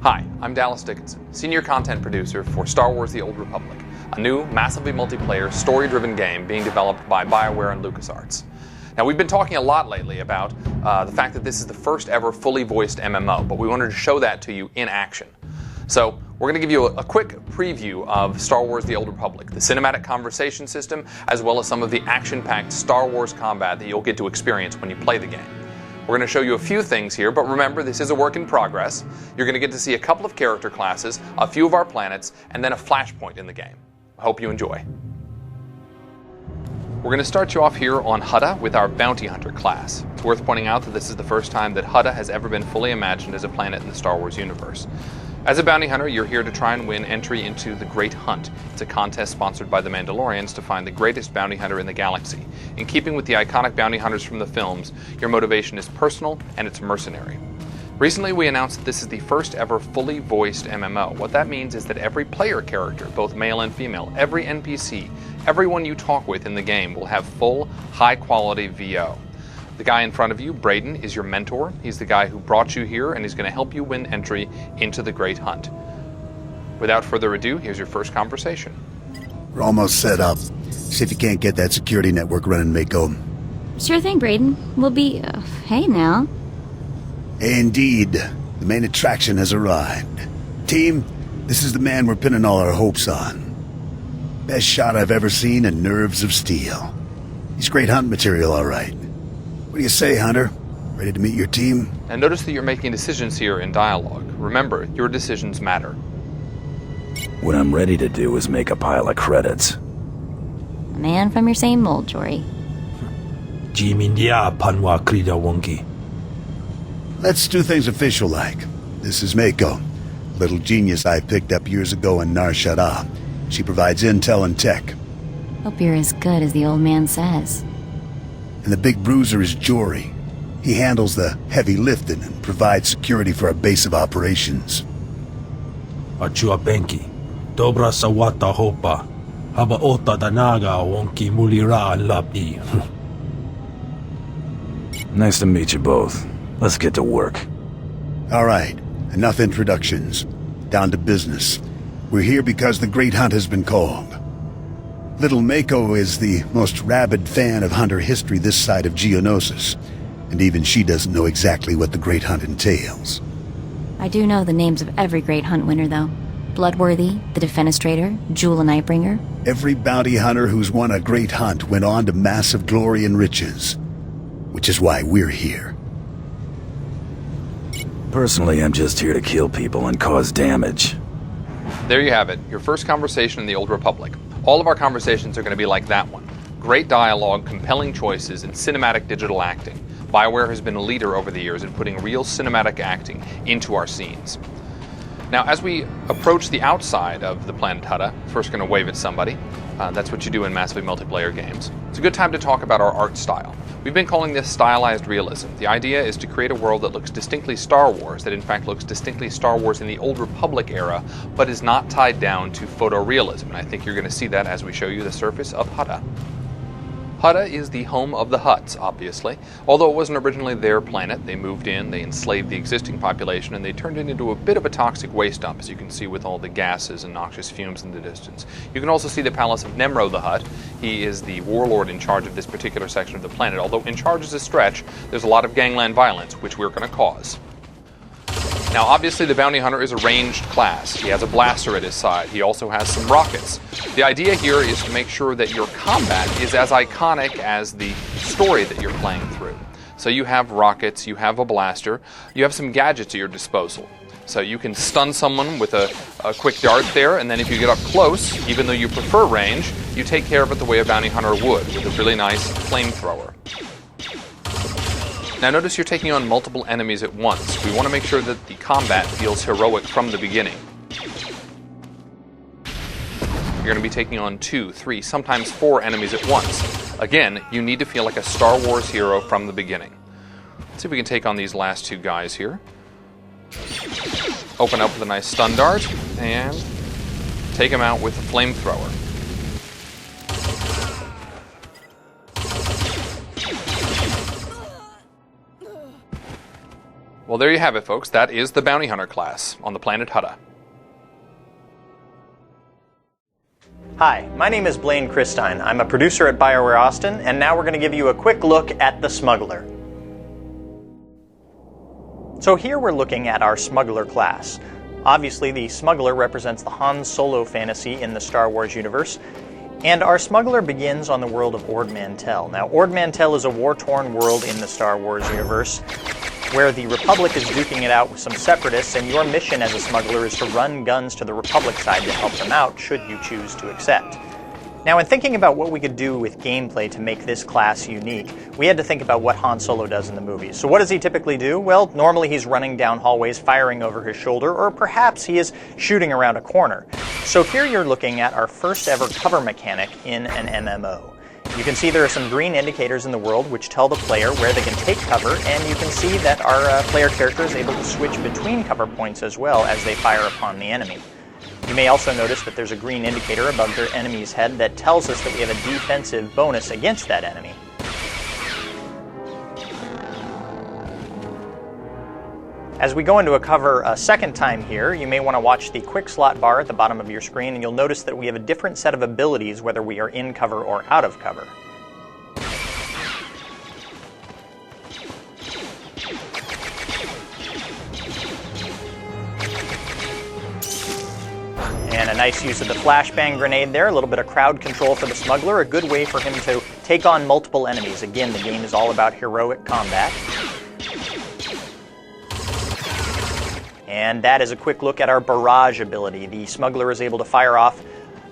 Hi, I'm Dallas Dickinson, Senior Content Producer for Star Wars The Old Republic, a new, massively multiplayer, story-driven game being developed by BioWare and LucasArts. Now, we've been talking a lot lately about the fact that this is the first ever fully voiced MMO, but we wanted to show that to you in action. So, we're going to give you a quick preview of Star Wars The Old Republic, the cinematic conversation system, as well as some of the action-packed Star Wars combat that you'll get to experience when you play the game. We're going to show you a few things here, but remember, this is a work in progress. You're going to get to see a couple of character classes, a few of our planets, and then a flashpoint in the game. I hope you enjoy. We're going to start you off here on Hutta with our Bounty Hunter class. It's worth pointing out that this is the first time that Hutta has ever been fully imagined as a planet in the Star Wars universe. As a bounty hunter, you're here to try and win entry into the Great Hunt. It's a contest sponsored by the Mandalorians to find the greatest bounty hunter in the galaxy. In keeping with the iconic bounty hunters from the films, your motivation is personal and it's mercenary. Recently, we announced that this is the first ever fully voiced MMO. What that means is that every player character, both male and female, every NPC, everyone you talk with in the game will have full, high-quality VO. The guy in front of you, Braden, is your mentor. He's the guy who brought you here, and he's going to help you win entry into the Great Hunt. Without further ado, here's your first conversation. We're almost set up. See if you can't get that security network running, Mako. Sure thing, Braden. We'll be... hey now. Indeed. The main attraction has arrived. Team, this is the man we're pinning all our hopes on. Best shot I've ever seen and nerves of steel. He's great hunt material, all right. What do you say, Hunter? Ready to meet your team? And notice that you're making decisions here in dialogue. Remember, your decisions matter. What I'm ready to do is make a pile of credits. A man from your same mold, Jory. Let's do things official-like. This is Mako, a little genius I picked up years ago in Nar Shaddaa. She provides intel and tech. Hope you're as good as the old man says. And the big bruiser is Jory. He handles the heavy lifting and provides security for our base of operations. Achua Benki, Dobra Sawata Hopa, Haba Ota Danaga Wonki Mulira Labi. Nice to meet you both. Let's get to work. All right, enough introductions. Down to business. We're here because the Great Hunt has been called. Little Mako is the most rabid fan of hunter history this side of Geonosis, and even she doesn't know exactly what the Great Hunt entails. I do know the names of every Great Hunt winner, though. Bloodworthy, the Defenestrator, Jewel and Nightbringer. Every bounty hunter who's won a Great Hunt went on to massive glory and riches, which is why we're here. Personally, I'm just here to kill people and cause damage. There you have it, your first conversation in the Old Republic. All of our conversations are going to be like that one. Great dialogue, compelling choices, and cinematic digital acting. BioWare has been a leader over the years in putting real cinematic acting into our scenes. Now, as we approach the outside of the planet Hutta, first going to wave at somebody. That's what you do in massively multiplayer games. It's a good time to talk about our art style. We've been calling this stylized realism. The idea is to create a world that looks distinctly Star Wars, that in fact looks distinctly Star Wars in the Old Republic era, but is not tied down to photorealism. And I think you're going to see that as we show you the surface of Hutta. Hutta is the home of the Hutts, obviously. Although it wasn't originally their planet, they moved in, they enslaved the existing population, and they turned it into a bit of a toxic waste dump, as you can see with all the gases and noxious fumes in the distance. You can also see the palace of Nemro the Hutt. He is the warlord in charge of this particular section of the planet. Although in charge is a stretch, there's a lot of gangland violence, which we're going to cause. Now, obviously, the bounty hunter is a ranged class. He has a blaster at his side. He also has some rockets. The idea here is to make sure that your combat is as iconic as the story that you're playing through. So you have rockets, you have a blaster, you have some gadgets at your disposal. So you can stun someone with a quick dart there, and then if you get up close, even though you prefer range, you take care of it the way a bounty hunter would, with a really nice flamethrower. Now notice you're taking on multiple enemies at once. We want to make sure that the combat feels heroic from the beginning. You're going to be taking on 2, 3, sometimes 4 enemies at once. Again, you need to feel like a Star Wars hero from the beginning. Let's see if we can take on these last 2 guys here. Open up with a nice stun dart, and take him out with a flamethrower. Well, there you have it, folks. That is the Bounty Hunter class on the planet Hutta. Hi, my name is Blaine Christine. I'm a producer at BioWare Austin, and now we're going to give you a quick look at the Smuggler. So here we're looking at our Smuggler class. Obviously, the Smuggler represents the Han Solo fantasy in the Star Wars universe, and our Smuggler begins on the world of Ord Mantell. Now, Ord Mantell is a war-torn world in the Star Wars universe, where the Republic is duking it out with some separatists, and your mission as a smuggler is to run guns to the Republic side to help them out, should you choose to accept. Now, in thinking about what we could do with gameplay to make this class unique, we had to think about what Han Solo does in the movies. So what does he typically do? Well, normally he's running down hallways, firing over his shoulder, or perhaps he is shooting around a corner. So here you're looking at our first ever cover mechanic in an MMO. You can see there are some green indicators in the world which tell the player where they can take cover, and you can see that our player character is able to switch between cover points as well as they fire upon the enemy. You may also notice that there's a green indicator above their enemy's head that tells us that we have a defensive bonus against that enemy. As we go into a cover a second time here, you may want to watch the quick slot bar at the bottom of your screen, and you'll notice that we have a different set of abilities whether we are in cover or out of cover. And a nice use of the flashbang grenade there, a little bit of crowd control for the smuggler, a good way for him to take on multiple enemies. Again, the game is all about heroic combat. And that is a quick look at our barrage ability. The smuggler is able to fire off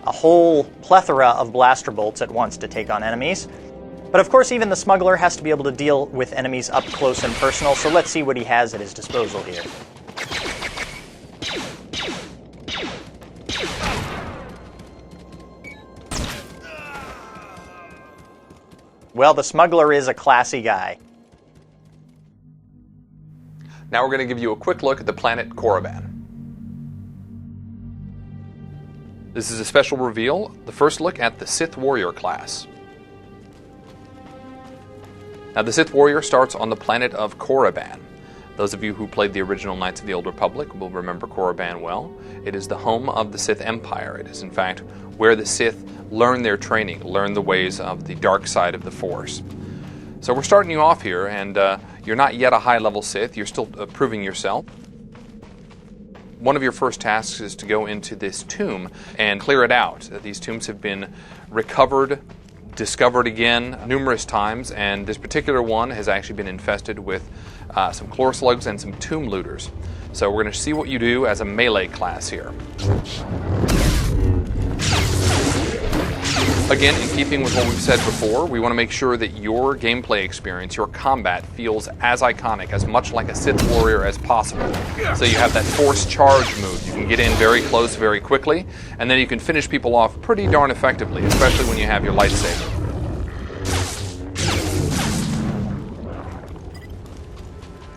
a whole plethora of blaster bolts at once to take on enemies. But of course, even the smuggler has to be able to deal with enemies up close and personal, so let's see what he has at his disposal here. Well, the smuggler is a classy guy. Now we're going to give you a quick look at the planet Korriban. This is a special reveal, the first look at the Sith Warrior class. Now the Sith Warrior starts on the planet of Korriban. Those of you who played the original Knights of the Old Republic will remember Korriban well. It is the home of the Sith Empire. It is in fact where the Sith learn their training, learn the ways of the dark side of the Force. So we're starting you off here, and you're not yet a high-level Sith. You're still proving yourself. One of your first tasks is to go into this tomb and clear it out. These tombs have been recovered, discovered again numerous times, and this particular one has actually been infested with some chlor slugs and some tomb looters. So we're going to see what you do as a melee class here. Again, in keeping with what we've said before, we want to make sure that your gameplay experience, your combat, feels as iconic, as much like a Sith warrior as possible. So you have that force charge move. You can get in very close very quickly, and then you can finish people off pretty darn effectively, especially when you have your lightsaber.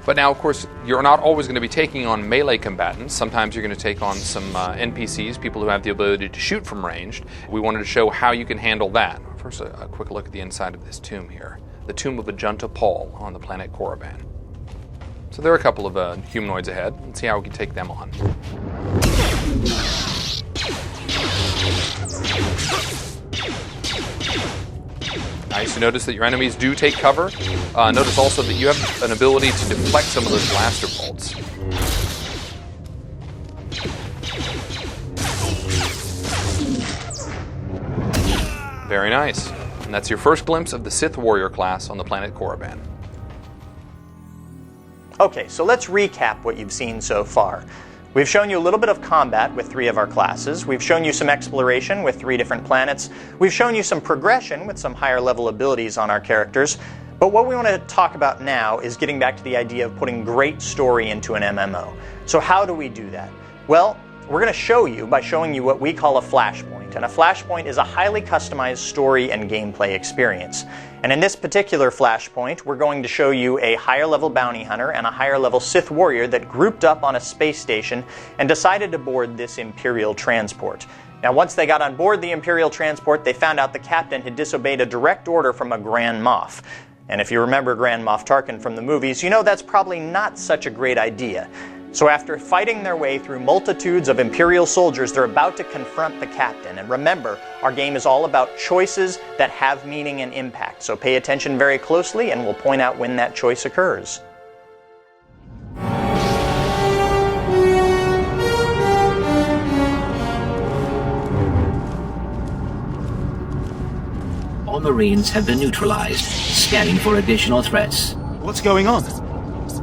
But now, of course, you're not always going to be taking on melee combatants. Sometimes you're going to take on some NPCs, people who have the ability to shoot from range. We wanted to show how you can handle that. First, a quick look at the inside of this tomb here. The tomb of Ajunta Paul on the planet Korriban. So there are a couple of humanoids ahead. Let's see how we can take them on. Nice. You notice that your enemies do take cover. Notice also that you have an ability to deflect some of those blaster bolts. Very nice. And that's your first glimpse of the Sith Warrior class on the planet Korriban. Okay, so let's recap what you've seen so far. We've shown you a little bit of combat with 3 of our classes. We've shown you some exploration with 3 different planets. We've shown you some progression with some higher level abilities on our characters. But what we want to talk about now is getting back to the idea of putting great story into an MMO. So how do we do that? Well, we're going to show you by showing you what we call a flashpoint. And a flashpoint is a highly customized story and gameplay experience. And in this particular flashpoint, we're going to show you a higher level bounty hunter and a higher level Sith warrior that grouped up on a space station and decided to board this Imperial transport. Now, once they got on board the Imperial transport, they found out the captain had disobeyed a direct order from a Grand Moff. And if you remember Grand Moff Tarkin from the movies, you know that's probably not such a great idea. So after fighting their way through multitudes of Imperial soldiers, they're about to confront the captain. And remember, our game is all about choices that have meaning and impact. So pay attention very closely, and we'll point out when that choice occurs. All Marines have been neutralized. Scanning for additional threats. What's going on?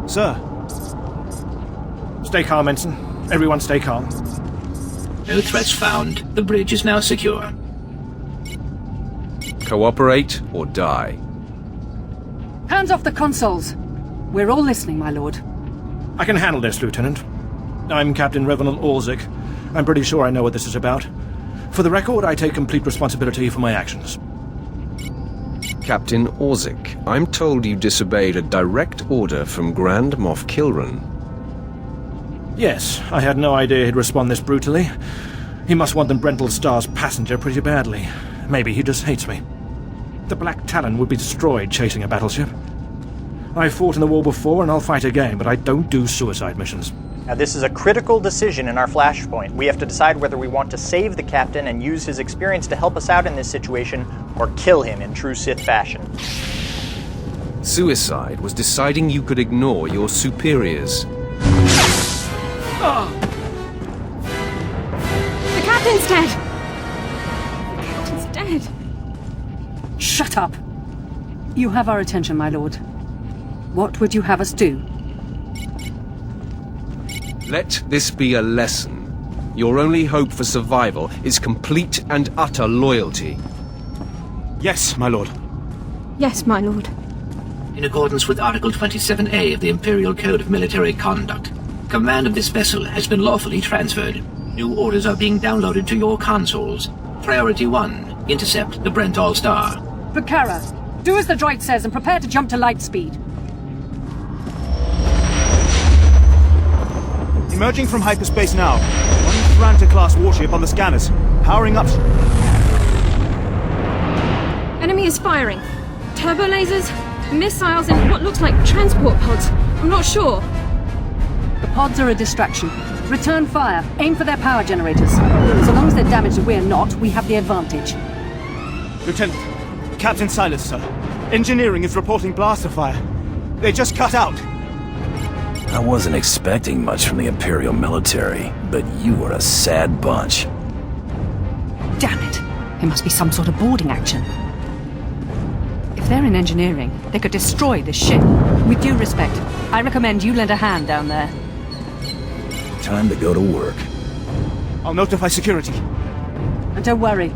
Sir? Stay calm, Ensign. Everyone stay calm. No threats found. The bridge is now secure. Cooperate or die. Hands off the consoles. We're all listening, my lord. I can handle this, Lieutenant. I'm Captain Reginald Orzik. I'm pretty sure I know what this is about. For the record, I take complete responsibility for my actions. Captain Orzik, I'm told you disobeyed a direct order from Grand Moff Kilran. Yes, I had no idea he'd respond this brutally. He must want the Brental Star's passenger pretty badly. Maybe he just hates me. The Black Talon would be destroyed chasing a battleship. I've fought in the war before and I'll fight again, but I don't do suicide missions. Now this is a critical decision in our flashpoint. We have to decide whether we want to save the captain and use his experience to help us out in this situation, or kill him in true Sith fashion. Suicide was deciding you could ignore your superiors. Oh. The captain's dead! The captain's dead. Shut up! You have our attention, my lord. What would you have us do? Let this be a lesson. Your only hope for survival is complete and utter loyalty. Yes, my lord. Yes, my lord. In accordance with Article 27A of the Imperial Code of Military Conduct, command of this vessel has been lawfully transferred. New orders are being downloaded to your consoles. Priority 1, intercept the Brental Star. Bukhara, do as the droid says and prepare to jump to light speed. Emerging from hyperspace now. One Franta-class warship on the scanners. Powering up. Enemy is firing. Turbo lasers, missiles, and what looks like transport pods. I'm not sure. The pods are a distraction. Return fire. Aim for their power generators. So long as they're damaged and we're not, we have the advantage. Lieutenant, Captain Silas, sir. Engineering is reporting blaster fire. They just cut out. I wasn't expecting much from the Imperial military, but you were a sad bunch. Damn it! It must be some sort of boarding action. If they're in engineering, they could destroy this ship. With due respect, I recommend you lend a hand down there. Time to go to work. I'll notify security. And don't worry,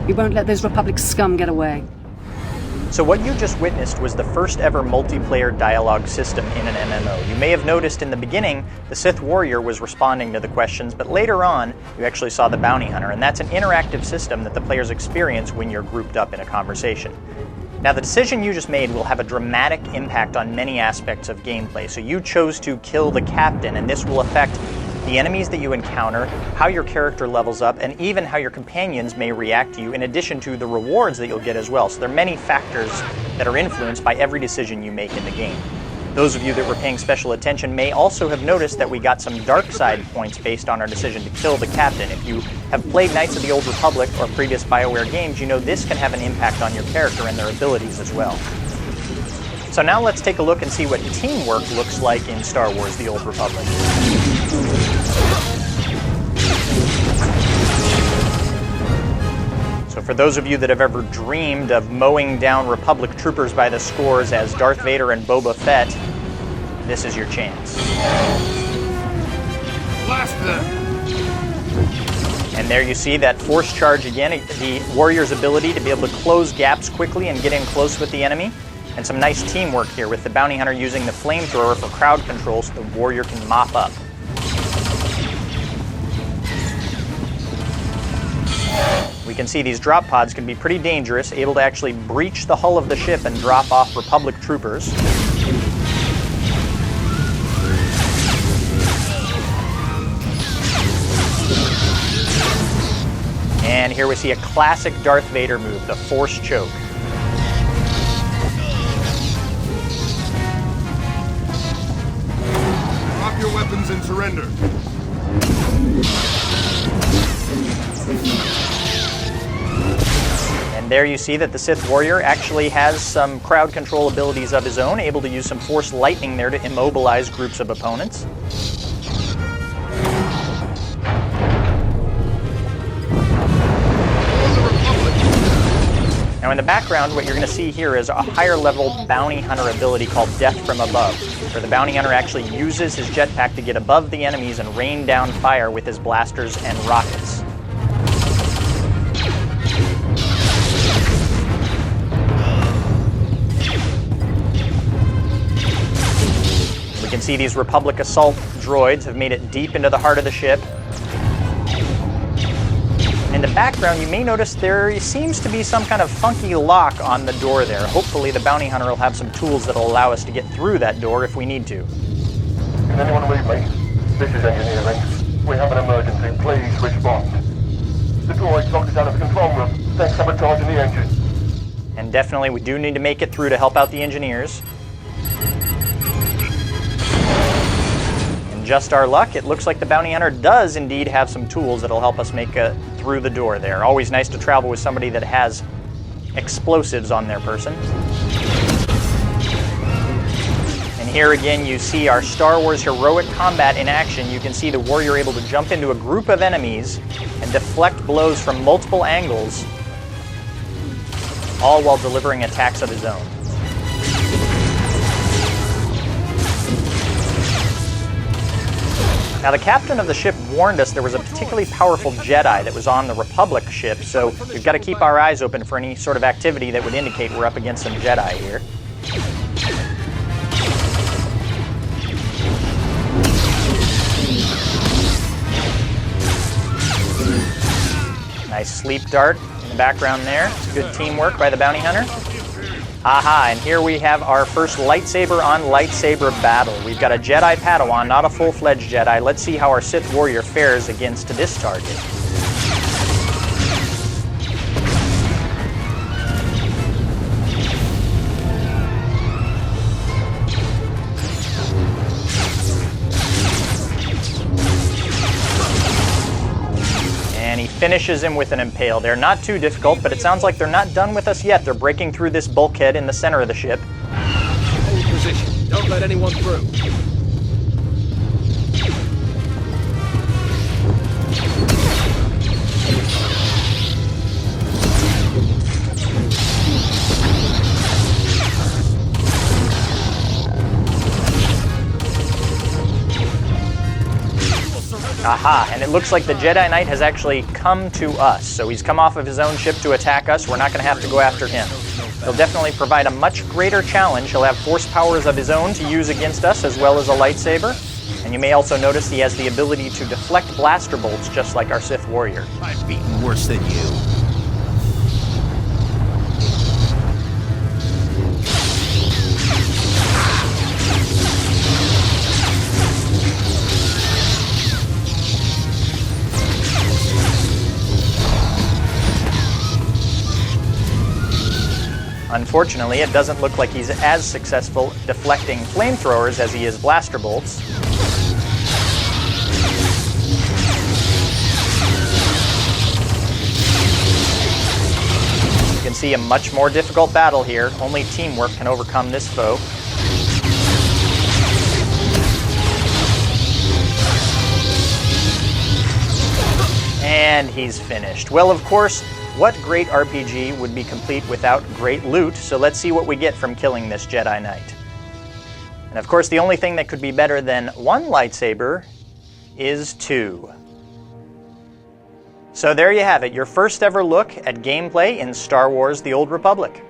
we won't let those Republic scum get away. So what you just witnessed was the first ever multiplayer dialogue system in an MMO. You may have noticed in the beginning, the Sith Warrior was responding to the questions, but later on, you actually saw the Bounty Hunter, and that's an interactive system that the players experience when you're grouped up in a conversation. Now, the decision you just made will have a dramatic impact on many aspects of gameplay. So you chose to kill the captain, and this will affect the enemies that you encounter, how your character levels up, and even how your companions may react to you, in addition to the rewards that you'll get as well. So there are many factors that are influenced by every decision you make in the game. Those of you that were paying special attention may also have noticed that we got some dark side points based on our decision to kill the captain. If you have played Knights of the Old Republic or previous BioWare games, you know this can have an impact on your character and their abilities as well. So now let's take a look and see what teamwork looks like in Star Wars: The Old Republic. So for those of you that have ever dreamed of mowing down Republic troopers by the scores as Darth Vader and Boba Fett, this is your chance. Blast them! And there you see that force charge again, the warrior's ability to be able to close gaps quickly and get in close with the enemy. And some nice teamwork here with the bounty hunter using the flamethrower for crowd control so the warrior can mop up. We can see these drop pods can be pretty dangerous, able to actually breach the hull of the ship and drop off Republic troopers. And here we see a classic Darth Vader move, the Force Choke. weapons and surrender. And there you see that the Sith warrior actually has some crowd control abilities of his own, able to use some force lightning there to immobilize groups of opponents. Now in the background, what you're going to see here is a higher level bounty hunter ability called Death from Above, where the bounty hunter actually uses his jetpack to get above the enemies and rain down fire with his blasters and rockets. We can see these Republic assault droids have made it deep into the heart of the ship. In the background, you may notice there seems to be some kind of funky lock on the door there. Hopefully the bounty hunter will have some tools that will allow us to get through that door if we need to. Can anyone read me? This is engineering. We have an emergency. Please respond. The droid locked us out of the control room. They're sabotaging the engine. And definitely we do need to make it through to help out the engineers. And just our luck, it looks like the bounty hunter does indeed have some tools that'll help us make it through the door there. Always nice to travel with somebody that has explosives on their person. And here again you see our Star Wars heroic combat in action. You can see the warrior able to jump into a group of enemies and deflect blows from multiple angles, all while delivering attacks of his own. Now, the captain of the ship warned us there was a particularly powerful Jedi that was on the Republic ship, so we've got to keep our eyes open for any sort of activity that would indicate we're up against some Jedi here. Nice sleep dart in the background there. It's good teamwork by the bounty hunter. Aha, and here we have our first lightsaber on lightsaber battle. We've got a Jedi Padawan, not a full-fledged Jedi. Let's see how our Sith warrior fares against this target. And he finishes him with an impale. They're not too difficult, but it sounds like they're not done with us yet. They're breaking through this bulkhead in the center of the ship. Hold position. Don't let anyone through. Aha, and it looks like the Jedi Knight has actually come to us. So he's come off of his own ship to attack us. We're not going to have to go after him. He'll definitely provide a much greater challenge. He'll have force powers of his own to use against us, as well as a lightsaber. And you may also notice he has the ability to deflect blaster bolts, just like our Sith warrior. I've beaten worse than you. Unfortunately, it doesn't look like he's as successful deflecting flamethrowers as he is blaster bolts. You can see a much more difficult battle here. Only teamwork can overcome this foe. And he's finished. Well, of course, what great RPG would be complete without great loot? So let's see what we get from killing this Jedi Knight. And of course, the only thing that could be better than one lightsaber is two. So there you have it, your first ever look at gameplay in Star Wars: The Old Republic.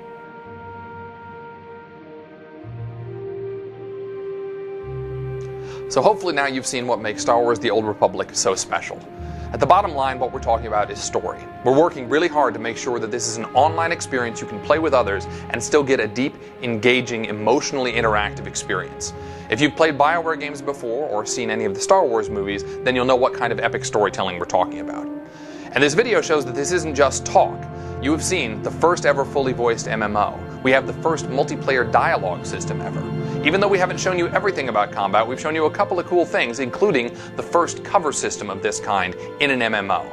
So hopefully now you've seen what makes Star Wars: The Old Republic so special. At the bottom line, what we're talking about is story. We're working really hard to make sure that this is an online experience you can play with others and still get a deep, engaging, emotionally interactive experience. If you've played BioWare games before or seen any of the Star Wars movies, then you'll know what kind of epic storytelling we're talking about. And this video shows that this isn't just talk. You have seen the first ever fully voiced MMO, We have the first multiplayer dialogue system ever. Even though we haven't shown you everything about combat, we've shown you a couple of cool things, including the first cover system of this kind in an MMO.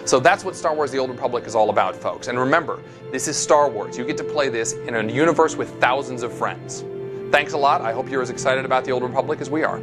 So that's what Star Wars The Old Republic is all about, folks. And remember, this is Star Wars. You get to play this in a universe with thousands of friends. Thanks a lot. I hope you're as excited about The Old Republic as we are.